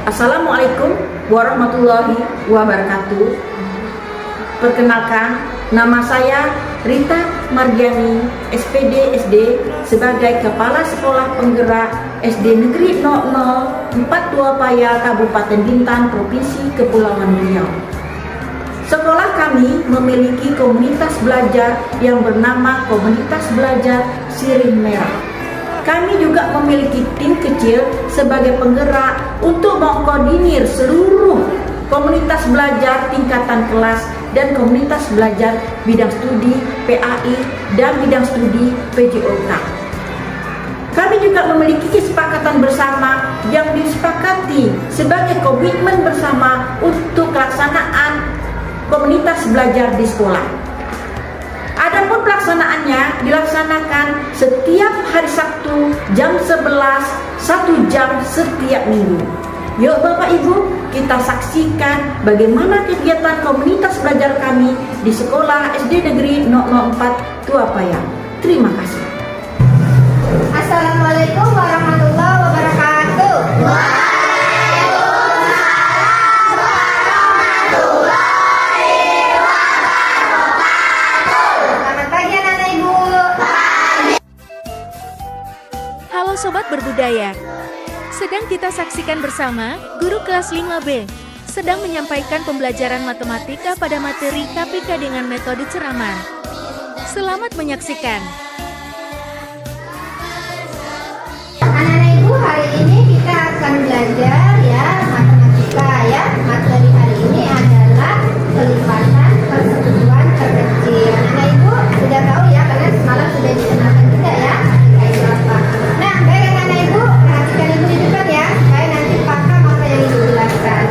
Assalamualaikum warahmatullahi wabarakatuh. Perkenalkan, nama saya Rita Margiani, SPD SD, sebagai Kepala Sekolah Penggerak SD Negeri 0042 Paya, Kabupaten Bintan, Provinsi Kepulauan Riau. Sekolah kami memiliki komunitas belajar yang bernama Komunitas Belajar Sirih Merah. Kami juga memiliki tim kecil sebagai penggerak untuk mengkoordinir seluruh komunitas belajar tingkatan kelas dan komunitas belajar bidang studi PAI dan bidang studi PJOK. Kami juga memiliki kesepakatan bersama yang disepakati sebagai komitmen bersama untuk pelaksanaan komunitas belajar di sekolah. Adapun pelaksanaannya dilaksanakan setiap hari Sabtu jam 11, 1 jam setiap minggu. Yuk Bapak Ibu, kita saksikan bagaimana kegiatan komunitas belajar kami di Sekolah SD Negeri 004 Tua Paya. Terima kasih. Assalamualaikum warahmatullahi wabarakatuh. Halo Sobat Berbudaya, sedang kita saksikan bersama Guru kelas 5B sedang menyampaikan pembelajaran matematika pada materi KPK dengan metode ceramah. Selamat menyaksikan. Anak-anak Ibu, hari ini kita akan belajar ya matematika ya. Materi hari ini adalah pelipatan persekutuan terkecil. Anak-anak Ibu sudah tahu ya, karena semalam sudah dikenalkan juga ya. Itu apa? Nah, baik anak-anak Ibu, perhatikan Ibu di depan ya. Saya nanti paham apa yang Ibu jelaskan.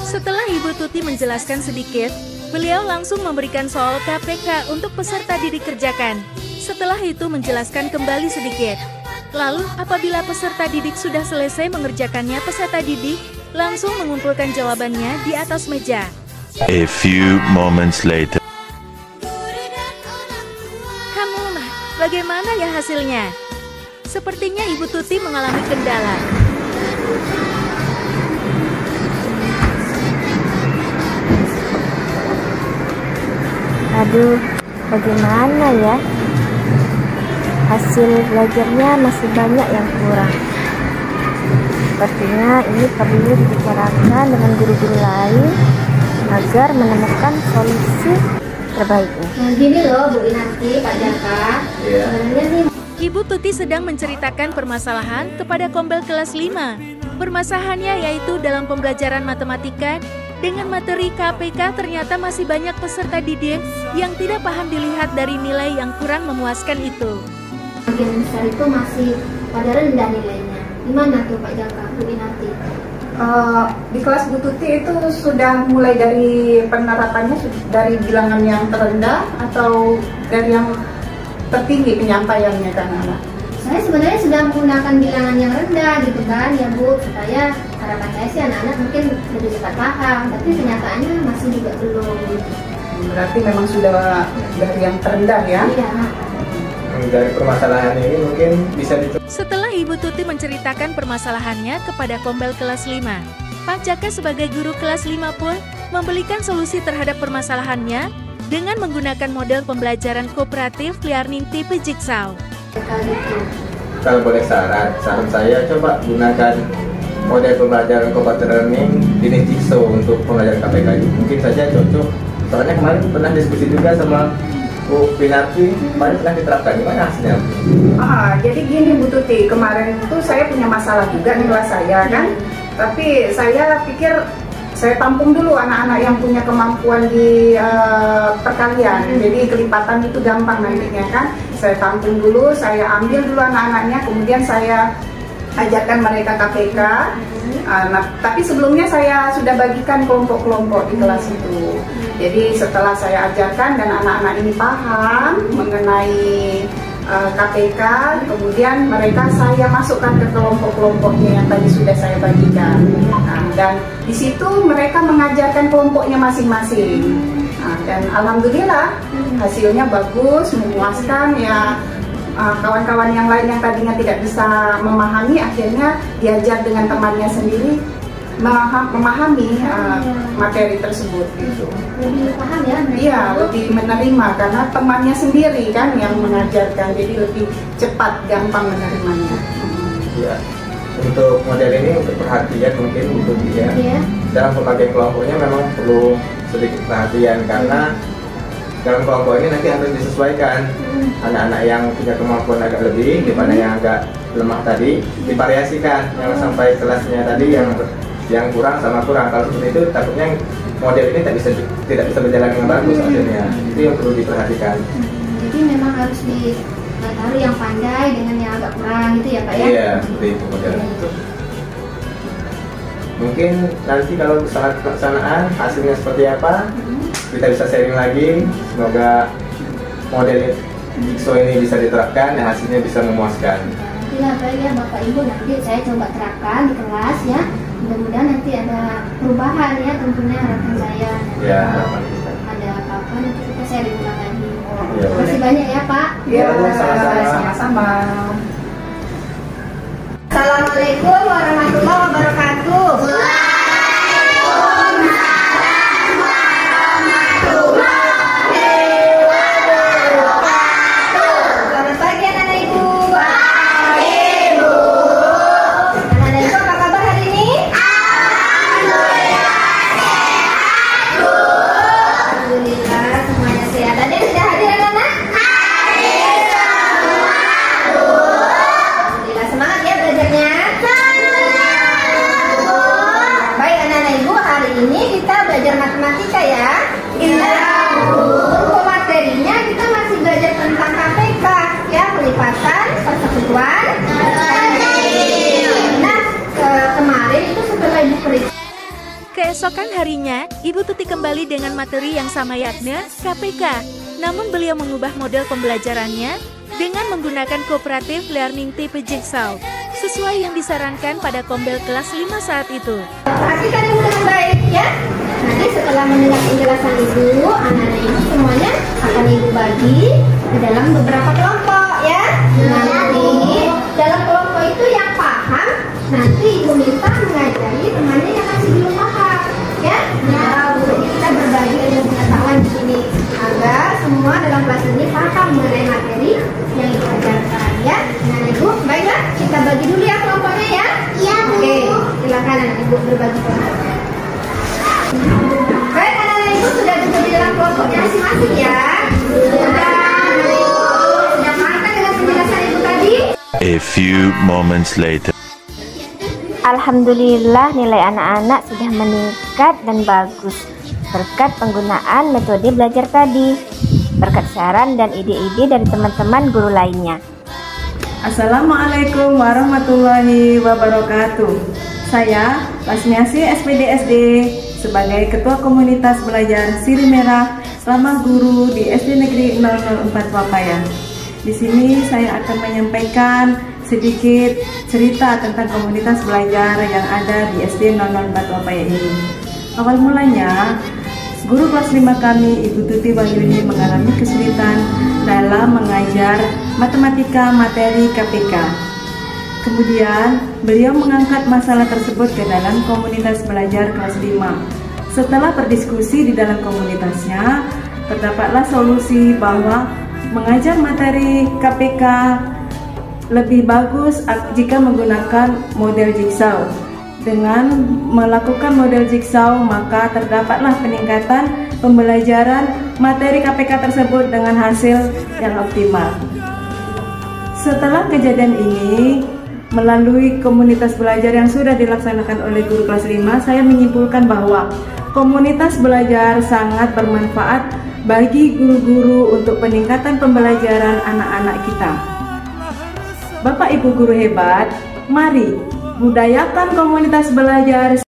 Setelah Ibu Tuti menjelaskan sedikit, beliau langsung memberikan soal KPK untuk peserta didik kerjakan. Setelah itu menjelaskan kembali sedikit. Lalu apabila peserta didik sudah selesai mengerjakannya, peserta didik langsung mengumpulkan jawabannya di atas meja. A few moments later. Kamu, bagaimana ya hasilnya? Sepertinya Ibu Tuti mengalami kendala. Aduh, bagaimana ya? Hasil belajarnya masih banyak yang kurang. Sepertinya ini perlu dibicarakan dengan guru-guru lain agar menemukan solusi terbaiknya. Nah, gini loh Bu Inati, Pak Jaka. Sebenarnya nih Ibu Tuti sedang menceritakan permasalahan kepada Kombel kelas 5. Permasalahannya yaitu dalam pembelajaran matematika dengan materi KPK ternyata masih banyak peserta didik yang tidak paham dilihat dari nilai yang kurang memuaskan itu. bagian besar itu masih pada rendah nilainya. Gimana tuh Pak Jaka, Bu Inati? Di kelas Bu Tuti itu sudah mulai dari penerapannya dari bilangan yang terendah atau dari yang tertinggi penyampaiannya kan anak? Saya sebenarnya sudah menggunakan bilangan yang rendah gitu kan ya Bu, supaya harapan saya sih anak-anak mungkin lebih cepat paham, tapi kenyataannya masih juga belum gitu. Berarti memang sudah dari yang terendah ya? Iya. Dari permasalahan ini mungkin bisa dicoba. Setelah Ibu Tuti menceritakan permasalahannya kepada Kombel kelas 5, Pak Jaka sebagai guru kelas 5 pun memberikan solusi terhadap permasalahannya dengan menggunakan model pembelajaran kooperatif learning tipe jigsaw. Kalau boleh saran saya coba gunakan model pembelajaran kooperatif learning jenis jigsaw untuk pembelajaran KPK ini. Mungkin saja cocok. Soalnya kemarin pernah diskusi juga sama Bu Pinarti, kemarin pernah diterapkan, gimana hasilnya? Jadi gini Bu Tuti, kemarin itu saya punya masalah juga nih kelas saya kan. Tapi saya pikir saya tampung dulu anak-anak yang punya kemampuan di perkalian. Jadi kelipatan itu gampang nantinya kan. Saya tampung dulu, saya ambil dulu anak-anaknya, kemudian saya ajarkan mereka KPK. Nah, tapi sebelumnya saya sudah bagikan kelompok-kelompok di kelas itu. Jadi setelah saya ajarkan dan anak-anak ini paham mengenai KPK, kemudian mereka saya masukkan ke kelompok-kelompoknya yang tadi sudah saya bagikan. Dan di situ mereka mengajarkan kelompoknya masing-masing. Dan alhamdulillah hasilnya bagus, memuaskan ya. Kawan-kawan yang lain yang tadinya tidak bisa memahami akhirnya diajar dengan temannya sendiri memahami materi tersebut gitu. Lebih paham ya? Iya, lebih menerima karena temannya sendiri kan yang mengajarkan, jadi lebih cepat, gampang menerimanya. Ya, untuk model ini untuk perhatian mungkin untuk dia. Dalam pembagian kelompoknya memang perlu sedikit perhatian karena dalam kelompok ini nanti harus disesuaikan. Anak-anak yang punya kemampuan agak lebih daripada yang agak lemah tadi divariasikan, jangan sampai kelasnya tadi yang kurang sama kurang. Kalau seperti itu takutnya model ini tidak bisa berjalan dengan bagus hasilnya. Itu yang perlu diperhatikan. Jadi memang harus ditaruh yang pandai dengan yang agak kurang gitu ya Pak ya? Iya, seperti itu modelnya. Mungkin nanti kalau saat pelaksanaan hasilnya seperti apa, kita bisa sharing lagi. Semoga model Jigsaw ini bisa diterapkan dan hasilnya bisa memuaskan. Iya baik ya Bapak Ibu, nanti saya coba terapkan di kelas ya. Mudah-mudahan nanti ada perubahan ya, tentunya harapan saya. Ya, harapan kita. Ada apa-apa nanti kita sharing lagi. Ya, Terima kasih banyak ya Pak. Ya, sama-sama. Assalamualaikum warahmatullahi wabarakatuh. Selamat pagi anak-anak Ibu. Anak-anak Ibu apa kabar hari ini? Alhamdulillah semuanya sehat. Ada yang sudah hadir anak-anak? Alhamdulillah, semangat ya belajarnya. Baik anak-anak Ibu, hari ini kita belajar matematika ya. Untuk materinya kita masih belajar tentang KPK ya, pelipatan, persekutuan. Nah, kemarin itu setelah Ibu periksa. Keesokan harinya, Ibu Tuti kembali dengan materi yang sama yakni KPK. Namun beliau mengubah model pembelajarannya dengan menggunakan kooperatif learning tipe Jigsaw, sesuai yang disarankan pada kombel kelas 5 saat itu. Perhatikan Ibu dengan baik ya. Nanti setelah mendengar penjelasan Ibu, anak-anak Ibu semuanya akan Ibu bagi ke dalam beberapa kelompok ya. Nanti dalam kelompok itu yang paham, nanti Ibu minta mengajari temannya yang masih belum paham ya. Jadi kita berbagi ilmu pengetahuan di sini agar semua dalam kelas ini paham mengenai materi yang Ibu ajarkan ya. Nah Ibu, baiklah kita bagi dulu ya kelompoknya ya. Iya Bu. Oke, silakan anak Ibu berbagi kelompoknya. Baik anak-anak Ibu sudah duduk di dalam kelompoknya masing-masing ya. Sudah paham kan dengan penjelasan Ibu tadi? A few moments later. Alhamdulillah nilai anak-anak sudah meningkat dan bagus berkat penggunaan metode belajar tadi, berkat saran dan ide-ide dari teman-teman guru lainnya. Assalamualaikum warahmatullahi wabarakatuh. Saya Lasmiasi SPD SD sebagai Ketua Komunitas Belajar Sirih Merah selama guru di SD Negeri 004 Wapayan. Di sini saya akan menyampaikan sedikit cerita tentang komunitas belajar yang ada di SD 004 Wapayan ini. Awal mulanya, guru kelas 5 kami, Ibu Tuti Wahyuni, mengalami kesulitan dalam mengajar matematika materi KPK. Kemudian, beliau mengangkat masalah tersebut ke dalam komunitas belajar kelas 5. Setelah berdiskusi di dalam komunitasnya, terdapatlah solusi bahwa mengajar materi KPK lebih bagus jika menggunakan model Jigsaw. Dengan melakukan model Jigsaw, maka terdapatlah peningkatan pembelajaran materi KPK tersebut dengan hasil yang optimal. Setelah kejadian ini, melalui komunitas belajar yang sudah dilaksanakan oleh guru kelas 5, saya menyimpulkan bahwa komunitas belajar sangat bermanfaat bagi guru-guru untuk peningkatan pembelajaran anak-anak kita. Bapak Ibu guru hebat, Mari budayakan komunitas belajar